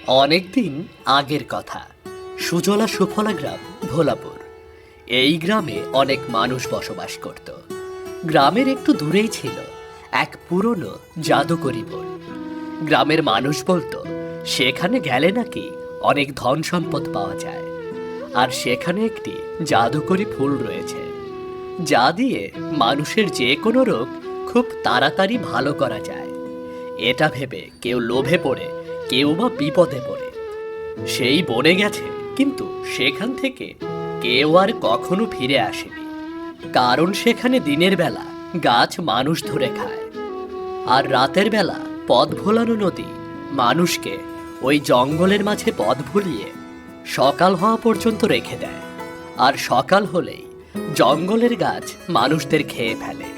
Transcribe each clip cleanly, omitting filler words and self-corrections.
অনেকদিন আগের কথা। সুজলা সুফলা গ্রাম ভোলাপুর। এই গ্রামে অনেক মানুষ বসবাস করত। গ্রামের একটু দূরেই ছিল এক পুরনো জাদুকরি বন। গ্রামের মানুষ বলতো সেখানে গেলে নাকি অনেক ধন সম্পদ পাওয়া যায়, আর সেখানে একটি জাদুকরি ফুল রয়েছে যা দিয়ে মানুষের যে কোনো রোগ খুব তাড়াতাড়ি ভালো করা যায়। এটা ভেবে কেউ লোভে পড়ে, কেউ বা বিপদে পড়ে সেই বনে গেছে, কিন্তু সেখান থেকে কেউ আর কখনো ফিরে আসেনি। কারণ সেখানে দিনের বেলা গাছ মানুষ ধরে খায়, আর রাতের বেলা পথ ভোলানো নদী মানুষকে ওই জঙ্গলের মাঝে পথ ভুলিয়ে সকাল হওয়া পর্যন্ত রেখে দেয়। আর সকাল হলেই জঙ্গলের গাছ মানুষদের খেয়ে ফেলে।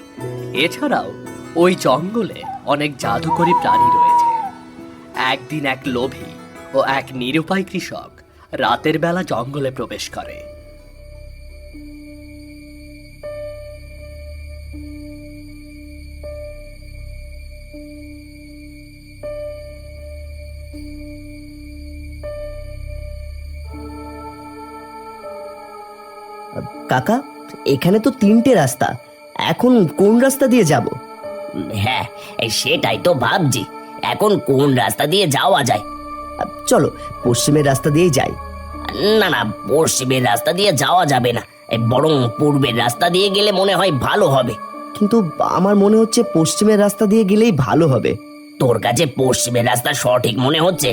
এছাড়াও ওই জঙ্গলে অনেক জাদুকরী প্রাণী রয়েছে। একদিন এক লোভী ও এক নিরুপায় কৃষক রাতের বেলা জঙ্গলে প্রবেশ করে। কাকা, এখানে তো তিনটে রাস্তা, এখন কোন রাস্তা দিয়ে যাব? হ্যাঁ, সেটাই তো ভাবছি, এখন কোন রাস্তা দিয়ে যাওয়া যায়। চলো পশ্চিমের রাস্তা দিয়েই যাই। না না, পশ্চিমের রাস্তা দিয়ে যাওয়া যাবে না, বরং পূর্বের রাস্তা দিয়ে গেলে মনে হয় ভালো হবে। কিন্তু আমার মনে হচ্ছে পশ্চিমের রাস্তা দিয়ে গেলেই ভালো হবে। তোর কাছে পশ্চিমের রাস্তা সঠিক মনে হচ্ছে,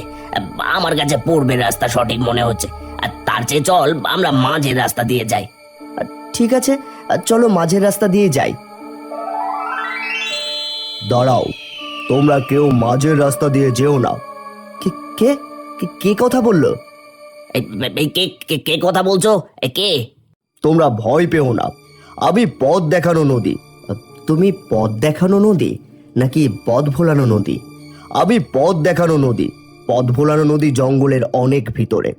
আমার কাছে পূর্বের রাস্তা সঠিক মনে হচ্ছে। আর তার চেয়ে চল আমরা মাঝের রাস্তা দিয়ে যাই। ঠিক আছে, চলো মাঝের রাস্তা দিয়ে যাই। দাঁড়াও, তোমরা কেউ মাঝের রাস্তা দিয়ে যেও না। কে কে কে কথা বললো? কে কে কে কথা বলছো? কে? তোমরা ভয় পেও না, আমি পথ দেখানো নদী। তুমি পথ দেখানো নদী নাকি পথ ভোলানো নদী? আমি পথ দেখানো নদী। পথ ভোলানো নদী জঙ্গলের অনেক ভিতরে।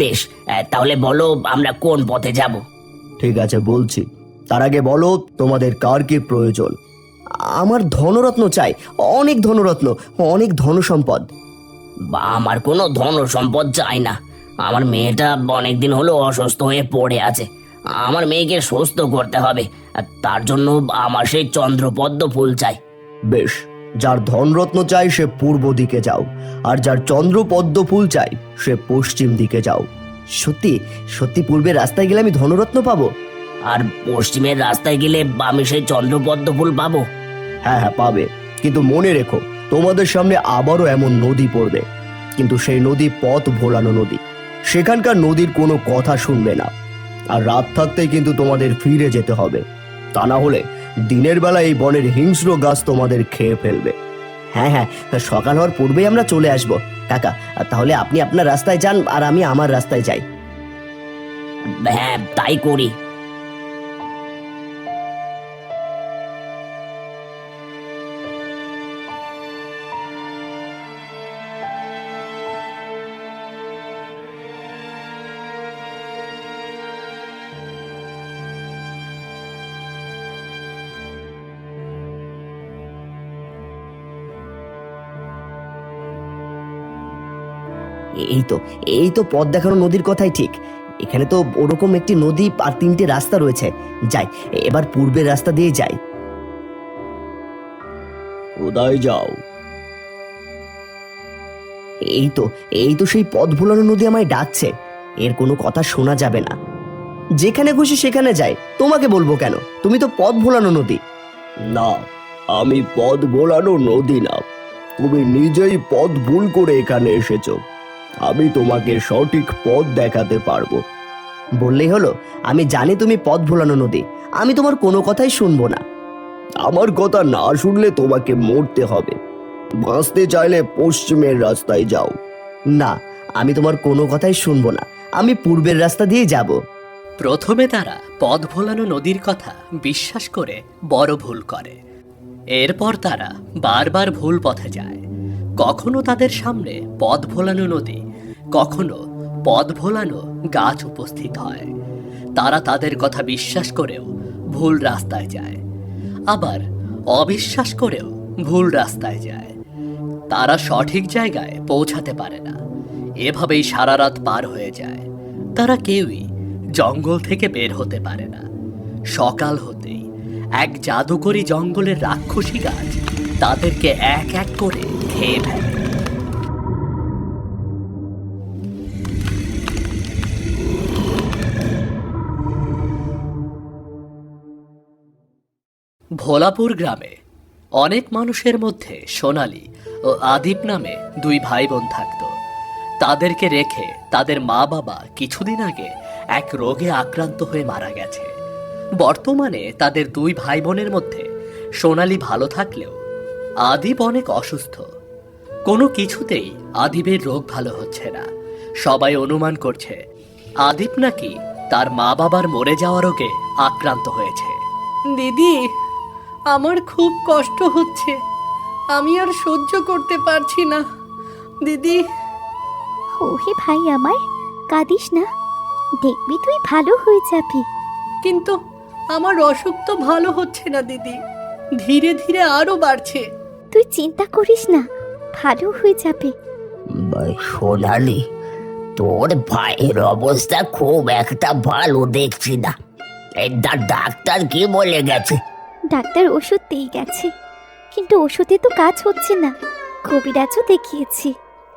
বেশ, তাহলে বলো আমরা কোন পথে যাব। ঠিক আছে, বলছি। তার আগে বলো তোমাদের কার কি প্রয়োজন? আমার ধনরত্ন চাই, অনেক ধনরত্ন, অনেক ধন সম্পদ। আমার কোনো ধন সম্পদ চাই না। আমার মেয়েটা অনেকদিন হলো অসুস্থ হয়ে পড়ে আছে। আমার মেয়েকে সুস্থ করতে হবে, আর তার জন্য আমার সেই চন্দ্রপদ্ম ফুল চাই। বেশ, যার ধনরত্ন চাই সে পূর্ব দিকে যাও, আর যার চন্দ্রপদ্ম ফুল চাই সে পশ্চিম দিকে যাও। সত্যি সত্যি পূর্বের রাস্তায় গেলে আমি ধনরত্ন পাবো? আর পশ্চিমের রাস্তায় গেলে আমি সেই চন্দ্রপদ্ম ফুল পাবো? হ্যাঁ হ্যাঁ, পাবে। কিন্তু মনে রেখো, তোমাদের সামনে আবারও এমন নদী পড়বে, কিন্তু সেই নদী পথ ভোলানো নদী। সেখানকার নদীর কোনো কথা শুনবে না, আর রাত থাকতেই কিন্তু তোমাদের ফিরে যেতে হবে। তা না হলে দিনের বেলা এই বনের হিংস্র গাছ তোমাদের খেয়ে ফেলবে। হ্যাঁ হ্যাঁ, সকাল হওয়ার পূর্বেই আমরা চলে আসব। কাকা, তাহলে আপনি আপনার রাস্তায় যান আর আমি আমার রাস্তায় যাই। হ্যাঁ, তাই করি। এই তো এই তো পথ দেখানো নদীর কথাই ঠিক। এখানে তো ওরকম একটি নদী আর তিনটে রাস্তা রয়েছে। যাই, এবার পূর্বের রাস্তা দিয়ে যাই। কোথায় যাও? এই তো সেই পথ ভোলানো নদী আমায় ডাকছে। এর কোনো কথা শোনা যাবে না। যেখানে খুশি সেখানে যাই, তোমাকে বলবো কেন? তুমি তো পথ ভোলানো নদী। না, আমি পথ ভোলানো নদী না। তুমি নিজেই পথ ভুল করে এখানে এসেছো। আমি তোমাকে সঠিক পথ দেখাতে পারবো। বললেই হলো? আমি জানি তুমি পথ ভোলানো নদী, আমি তোমার কোনো কথাই শুনবো না। আমার কথা না শুনলে তোমাকে মরতে হবে। বাঁচতে চাইলে পশ্চিমের রাস্তায় যাও। না, আমি তোমার কোনো কথাই শুনবো না, আমি পূর্বের রাস্তা দিয়ে যাব। প্রথমে তারা পথ ভোলানো নদীর কথা বিশ্বাস করে বড় ভুল করে। এরপর তারা বারবার ভুল পথে যায়। কখনো তাদের সামনে পথ ভোলানো নদী, কখনো পথ ভোলানো গাছ উপস্থিত হয়। তারা তাদের কথা বিশ্বাস করেও ভুল রাস্তায় যায়, আবার অবিশ্বাস করেও ভুল রাস্তায় যায়। তারা সঠিক জায়গায় পৌঁছাতে পারে না। এভাবেই সারা রাত পার হয়ে যায়। তারা কেউই জঙ্গল থেকে বের হতে পারে না। সকাল হতেই এক জাদুকরী জঙ্গলের রাক্ষসী গাছ তাদেরকে এক এক করে খেয়ে ফেলে। ভোলাপুর গ্রামে অনেক মানুষের মধ্যে সোনালী ও আদিপ নামে দুই ভাই বোন থাকত। তাদেরকে রেখে তাদের মা বাবা কিছুদিন আগে এক রোগে আক্রান্ত হয়ে মারা গেছে। বর্তমানে তাদের দুই ভাই বোনের মধ্যে সোনালী ভালো থাকলেও আদিপ অনেক অসুস্থ। কোনো কিছুতেই আদিপের রোগ ভালো হচ্ছে না। সবাই অনুমান করছে আদিপ নাকি তার মা বাবার মরে যাওয়া রোগে আক্রান্ত হয়েছে। দিদি, আমার খুব কষ্ট হচ্ছে, আমি আর সহ্য করতে পারছি না দিদি। ওহে ভাই আমার, কাঁদিস না, দেখবি তুই ভালো হয়ে যাবি। কিন্তু আমার অসুখ তো ভালো হচ্ছে না দিদি, ধীরে ধীরে আরো বাড়ছে। তুই চিন্তা করিস না, ভালো হয়ে যাবে। সোনালি, তোর ভাইয়ের অবস্থা খুব একটা ভালো দেখছি না। এই ডাক্তার কি বলে গেছে? ডাক্তার ওষুধ দিয়ে গেছে, কিন্তু ওষুধে তো কাজ হচ্ছে না। কবিরাজও দেখিয়েছি,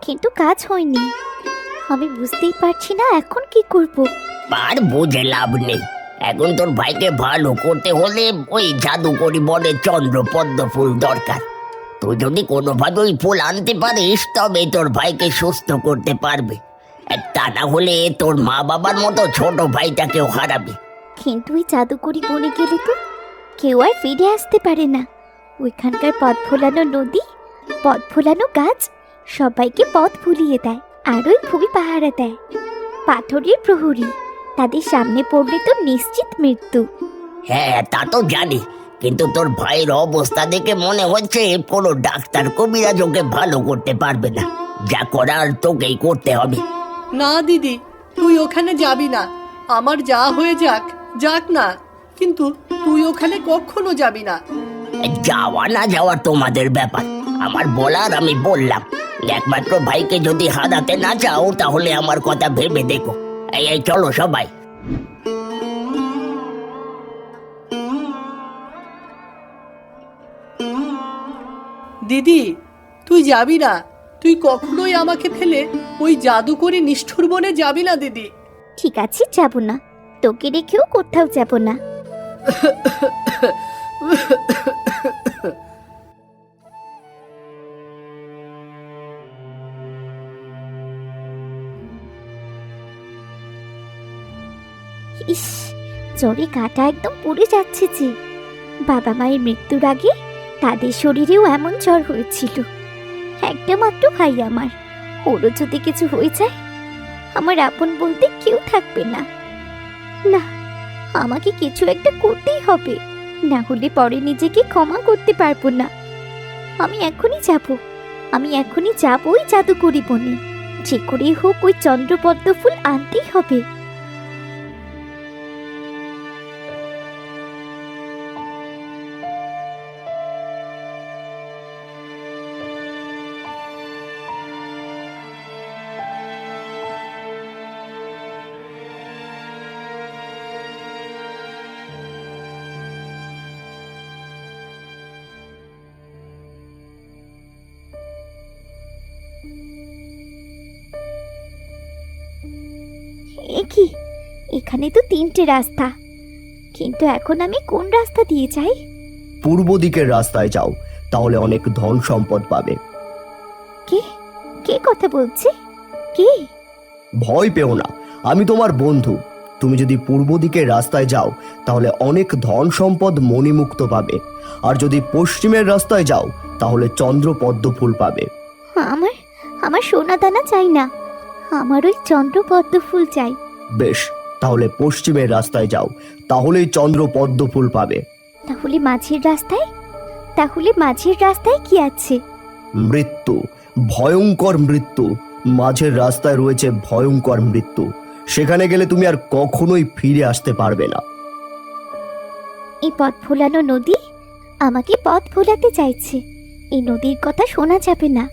কিন্তু কাজ হয়নি। আমি বুঝতেই পারছি না এখন কি করব। আর বুঝে লাভ নেই। এখন তোর ভাইকে ভালো করতে হলে ওই জাদুকরি বনে চন্দ্রপদ্ম ফুল দরকার। তুই যদি কোনোভাবে ওই ফুল আনতে পারিস তবে তোর ভাইকে সুস্থ করতে পারবে। তা না হলে তোর মা বাবার মতো ছোট ভাইটাকেও হারাবে। কিন্তু ওই জাদুকরি বনে গেলে তো কেউ আর ফিরে আসতে পারে না। ওইখানকার পথ ভোলানো নদী, পথ ভোলানো গাছ সবাইকে পথ ভুলিয়ে দেয়, আর ওই ফুল পাহারা দেয়। পাথরের প্রহরী, তাদের সামনে পড়লে তো নিশ্চিত মৃত্যু। হ্যাঁ, তা তো জানি, কিন্তু তোর ভাইয়ের অবস্থা দেখে মনে হচ্ছে কোনো ডাক্তার কবিরাজ ওকে ভালো করতে পারবে না। যা করার তোকেই করতে হবে। না দিদি, তুই ওখানে যাবি না। আমার যা হয়ে যাক যাক না, কিন্তু তুই ওখানে কখনো যাবি না। যাওয়া না যাওয়ার তোমাদের ব্যাপার, আমার বলার আমি বললাম। একমাত্র ভাইকে যদি হারাতে না চাও তাহলে আমার কথা ভেবে দেখো। এই চলো সবাই। দিদি, তুই যাবি না, তুই কখনোই আমাকে ফেলে ওই জাদুকরি নিষ্ঠুর বনে যাবি না দিদি। ঠিক আছে, যাব না, তোকে রেখেও কোথাও যাব না। ইস, জ্বরে কাটা একদম পুড়ে যাচ্ছে যে। বাবা মায়ের মৃত্যুর আগে তাদের শরীরেও এমন জ্বর হয়েছিল। একটা মাত্র ভাই আমার, ওরও যদি কিছু হয়ে যায় আমার আপন বলতে কেউ থাকবে না। না, আমাকে কিছু একটা করতেই হবে, না হলে পরে নিজেকে ক্ষমা করতে পারবো না। আমি এখনই যাব ওই জাদুকরি বনে। যে করেই হোক ওই চন্দ্রপদ্ম ফুল আনতেই হবে। কি, এখানে তো তিনটে রাস্তা, কিন্তু এখন আমি কোন রাস্তা দিয়ে যাই? পূর্ব দিকের রাস্তায় যাও, তাহলে অনেক ধন সম্পদ পাবে। কে কে কথা বলছে? কে? ভয় পেও না, আমি তোমার বন্ধু। তুমি যদি পূর্ব দিকের রাস্তায় যাও তাহলে অনেক ধন সম্পদ মণিমুক্ত পাবে, আর যদি পশ্চিমের রাস্তায় যাও তাহলে চন্দ্রপদ্ম ফুল পাবে। আমার আমার সোনা দানা চাই না, আমার ওই চন্দ্রপদ্ম ফুল চাই। বেশ, তাহলে পশ্চিমের রাস্তায় যাও, তাহলেই চন্দ্রপদ্ম ফুল পাবে। তাহলে মাঝের রাস্তায় কি আছে? মৃত্যু, ভয়ঙ্কর মৃত্যু। মাঝের রাস্তায় রয়েছে ভয়ঙ্কর মৃত্যু। সেখানে গেলে তুমি আর কখনোই ফিরে আসতে পারবে না। এই পথ ভোলানো নদী আমাকে পথ ভোলাতে চাইছে। এই নদীর কথা শোনা যাবে না,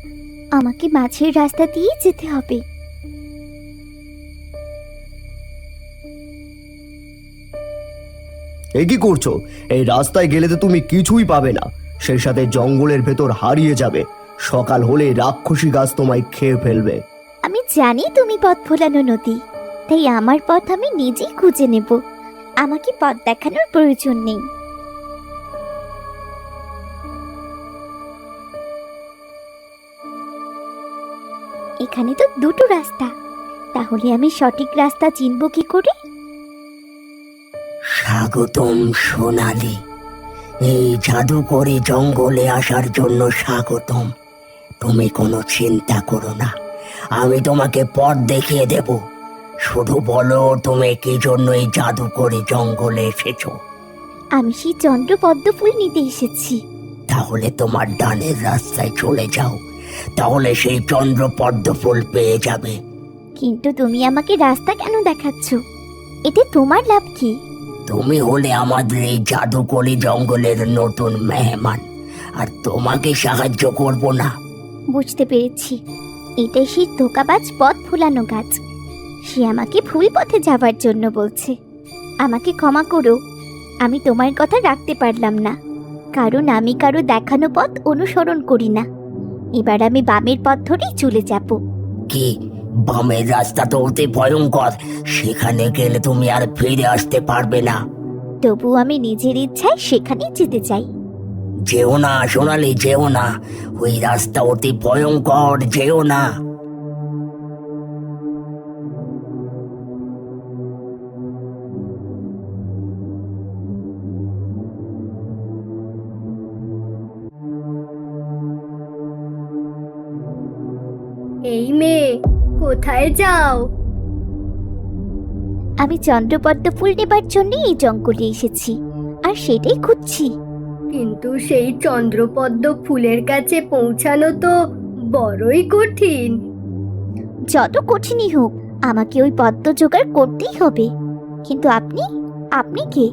আমাকে মাঝের রাস্তা দিয়ে যেতে হবে। এ কি করছো? এই রাস্তায় গেলে তো তুমি কিছুই পাবে না, সেই সাথে জঙ্গলের ভেতর হারিয়ে যাবে। সকাল হলে রাক্ষসী গাছ তোমায় খেয়ে ফেলবে। আমি জানি তুমি পথ ভোলানো নদী, তাই আমার পথ আমি নিজেই খুঁজে নেব। আমাকে পথ দেখানোর প্রয়োজন নেই। এখানে তো দুটো রাস্তা, তাহলে আমি সঠিক রাস্তা চিনব কি করে? স্বাগতম সোনালি, এই জাদুকরি জঙ্গলে আসার জন্য স্বাগতম। তুমি কোনো চিন্তা করো না, আমি তোমাকে পথ দেখিয়ে দেব। শুধু বলো তুমি কি জন্য এই জাদুকরি জঙ্গলে এসেছো। আমি সেই চন্দ্রপদ্ম ফুল নিতে এসেছি। তাহলে তোমার ডানের রাস্তায় চলে যাও, তাহলে সেই চন্দ্রপদ্ম ফুল পেয়ে যাবে। কিন্তু তুমি আমাকে রাস্তা কেন দেখাচ্ছ? এতে তোমার লাভ কি? তুমি হলে আমাদের এই জাদুকরি জঙ্গলের নতুন মেহমান, আর তোমাকে সাহায্য করব না। বুঝতে পেরেছি, এটাই সেই ধোকাবাজ পথ ভোলানো গাছ। সে আমাকে ভুল পথে যাবার জন্য বলছে। আমাকে ক্ষমা করো, আমি তোমার কথা রাখতে পারলাম না, কারণ আমি কারো দেখানো পথ অনুসরণ করি না। এবার আমি বামের পথ ধরেই চলে যাব। কি, বামের রাস্তা তো অতি ভয়ঙ্কর, সেখানে গেলে তুমি আর ফিরে আসতে পারবে না। তবু আমি নিজের ইচ্ছায় সেখানেই যেতে চাই। যেও না সোনালি, যেও না, ওই রাস্তা অতি ভয়ঙ্কর, যেও না। এই মেয়ে, কোথায় যাও? আমি চন্দ্রপদ্ম ফুল নেবার জন্য এই জঙ্গলে এসেছি, আর সেটাই খুঁজছি। কিন্তু সেই চন্দ্রপদ্ম ফুলের কাছে পৌঁছানো তো বড়ই কঠিন। যত কঠিনই হোক, আমাকে ওই পদ্ম জোগাড় করতেই হবে। কিন্তু আপনি আপনি কে?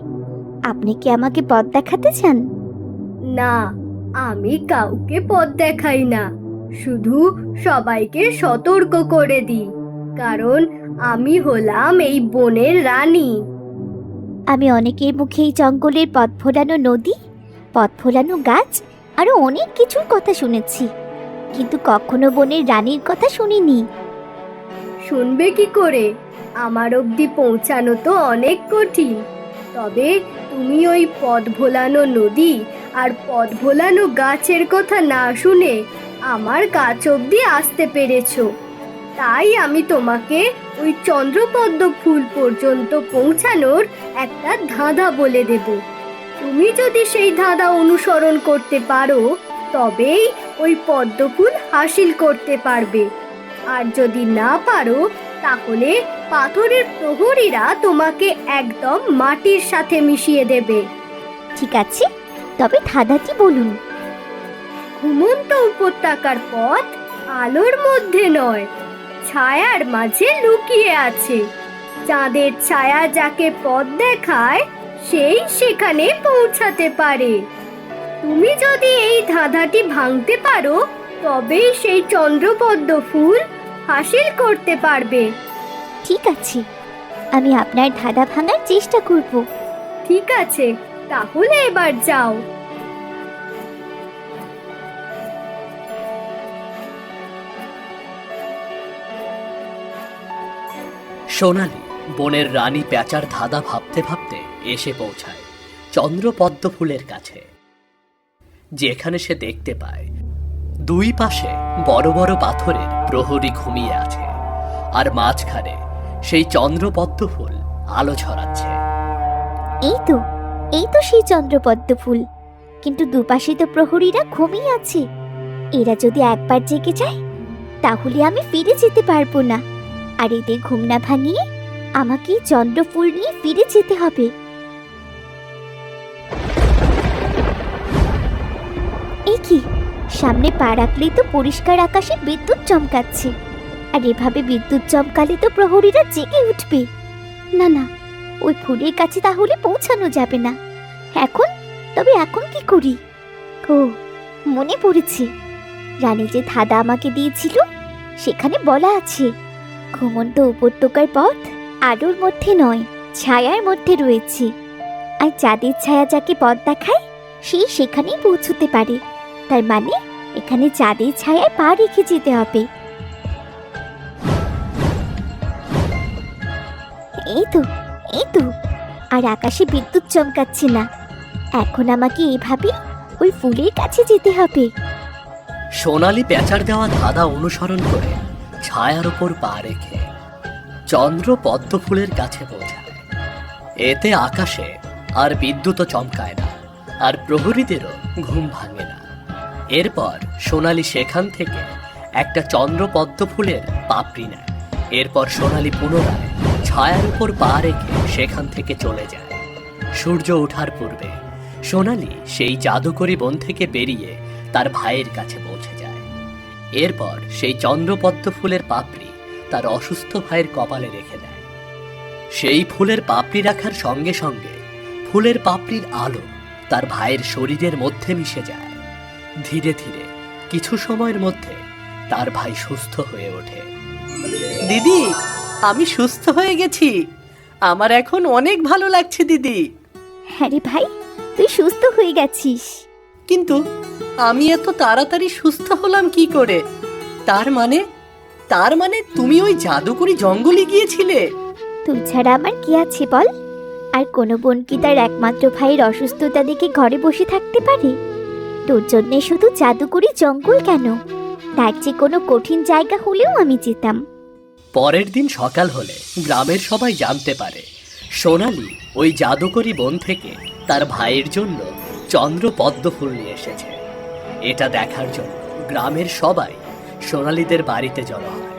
আপনি কি আমাকে পথ দেখাতে চান? না, আমি কাউকে পথ দেখাই না, শুধু সবাইকে সতর্ক করে দিই, কারণ আমি হলাম এই বনের রানী। আমি অনেকের মুখে এই জঙ্গলের পথ ভোলানো নদী, পথ ভোলানো গাছ, আরো অনেক কিছুর কথা শুনেছি, কিন্তু কখনো বনের রানীর কথা শুনিনি। শুনবে কি করে? আমার অবধি পৌঁছানো তো অনেক কঠিন। তবে তুমি ওই পথ ভোলানো নদী আর পথ ভোলানো গাছের কথা না শুনে আমার গাছ অবধি আসতে পেরেছো, তাই আমি তোমাকে ওই চন্দ্রপদ্ম ফুল পর্যন্ত পৌঁছানোর একটা ধাঁধা বলে দেব। তুমি যদি সেই ধাঁধা অনুসরণ করতে পারো, তবেই ওই পদ্ম ফুল হাসিল করতে পারবে। আর যদি না পারো, তাহলে পাথরের প্রহরীরা তোমাকে একদম মাটির সাথে মিশিয়ে দেবে। ঠিক আছে, তবে ধাঁধাটি বলুন। ঘুমন্ত উপত্যকার পথ আলোর মধ্যে নয়, ছায়ার মাঝে লুকিয়ে আছে। চাঁদের ছায়া যাকে পথ দেখায়, সেই সেখানে পৌঁছাতে পারে। তুমি যদি এই ধাঁধাটি ভাঙতে পারো, তবেই সেই চন্দ্রপদ্ম ফুল হাসিল করতে পারবে। ঠিক আছে, আমি আপনার ধাঁধা ভাঙার চেষ্টা করব। ঠিক আছে, তাহলে এবার যাও। সোনালি বনের রানী প্যাঁচার ধাঁধা ভাবতে ভাবতে এসে পৌঁছায় চন্দ্রপদ্ম ফুলের কাছে, যেখানে সে দেখতে পায় দুই পাশে বড় বড় পাথরের প্রহরী ঘুমিয়ে আছে, আর মাঝখানে সেই চন্দ্রপদ্ম ফুল আলো ছড়াচ্ছে। এই তো সেই চন্দ্রপদ্ম ফুল, কিন্তু দুপাশে তো প্রহরীরা ঘুমিয়ে আছে। এরা যদি একবার জেগে যায়, তাহলে আমি ফিরে যেতে পারবো না। আর এদের ঘুম না ভাঙিয়ে আমাকে চন্দ্রফুল নিয়ে ফিরে যেতে হবে। এ কি, সামনে পা রাখলেই তো পরিষ্কার আকাশে বিদ্যুৎ চমকাচ্ছে, আর এভাবে বিদ্যুৎ চমকালে তো প্রহরীরা জেগে উঠবে। না না, ওই ফুলের কাছে তাহলে পৌঁছানো যাবে না। এখন কি করি? ও, মনে পড়েছে, রানী যে ধাঁধা আমাকে দিয়েছিল সেখানে বলা আছে ঘুমন্ত উপত্যকার পথ আলোর মধ্যে নয়, ছায়ার মধ্যে রয়েছে। আর চাঁদের ছায়া যাকে পথ দেখায় সেই সেখানেই পৌঁছতে পারে। তার মানে এখানে চাঁদের ছায়ায় পা রেখে যেতে হবে। এই তো, এই তো, আর আকাশে বিদ্যুৎ চমকাচ্ছে না। এখন আমাকে এভাবে ওই ফুলের কাছে যেতে হবে। সোনালি পেঁচার দেওয়া ধাঁধা অনুসরণ করে ছায়ার উপর পা রেখে চন্দ্র পদ্ম ফুলের কাছে পৌঁছায়। এতে আকাশে আর বিদ্যুৎও চমকায় না, আর প্রহরীদেরও ঘুম ভাঙে না। এরপর সোনালি সেখান থেকে একটা চন্দ্র পদ্ম ফুলের পাপড়ি নেয়। এরপর সোনালি পুনরায় ছায়ার উপর পা রেখে সেখান থেকে চলে যায়। সূর্য ওঠার পূর্বে সোনালি সেই জাদুকরি বন থেকে বেরিয়ে তার ভাইয়ের কাছে পৌঁছে যায়। এরপর সেই চন্দ্রপদ্ম ফুলের পাপড়ি তার অসুস্থ ভাইয়ের কপালে রেখে দেয়। সেই ফুলের পাপড়ি রাখার সঙ্গে সঙ্গে ফুলের পাপড়ির আলো তার ভাইয়ের শরীরের মধ্যে মিশে যায়। ধীরে ধীরে কিছু সময়ের মধ্যে তার ভাই সুস্থ হয়ে ওঠে। দিদি, আমি সুস্থ হয়ে গেছি। আমার এখন অনেক ভালো লাগছে দিদি। হ্যাঁ রে ভাই, তুই সুস্থ হয়ে গেছিস। কিন্তু আমি এত তাড়াতাড়ি সুস্থ হলাম কি করে? তার মানে তুমি ওই জাদুকরি জঙ্গলে গিয়েছিলে? তুই ছাড়া আমার কি আছে বল? আর কোনো বোন কি তার একমাত্র ভাইয়ের অসুস্থতা দেখে ঘরে বসে থাকতে পারে? তোর জন্যে শুধু জাদুকরি জঙ্গল কেন, তার যে কোনো কঠিন জায়গা হলেও আমি যেতাম। পরের দিন সকাল হলে গ্রামের সবাই জানতে পারে সোনালি ওই জাদুকরি বন থেকে তার ভাইয়ের জন্য চন্দ্র পদ্ম ফুল নিয়ে এসেছে। এটা দেখার জন্য গ্রামের সবাই সোনালিদের বাড়িতে জড়ো হয়।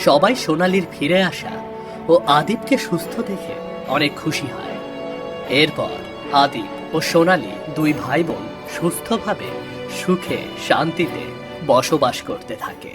সবাই সোনালির ফিরে আসা ও আদিবকে সুস্থ দেখে অনেক খুশি হয়। এরপর আদিব ও সোনালি দুই ভাই বোন সুস্থভাবে সুখে শান্তিতে বসবাস করতে থাকে।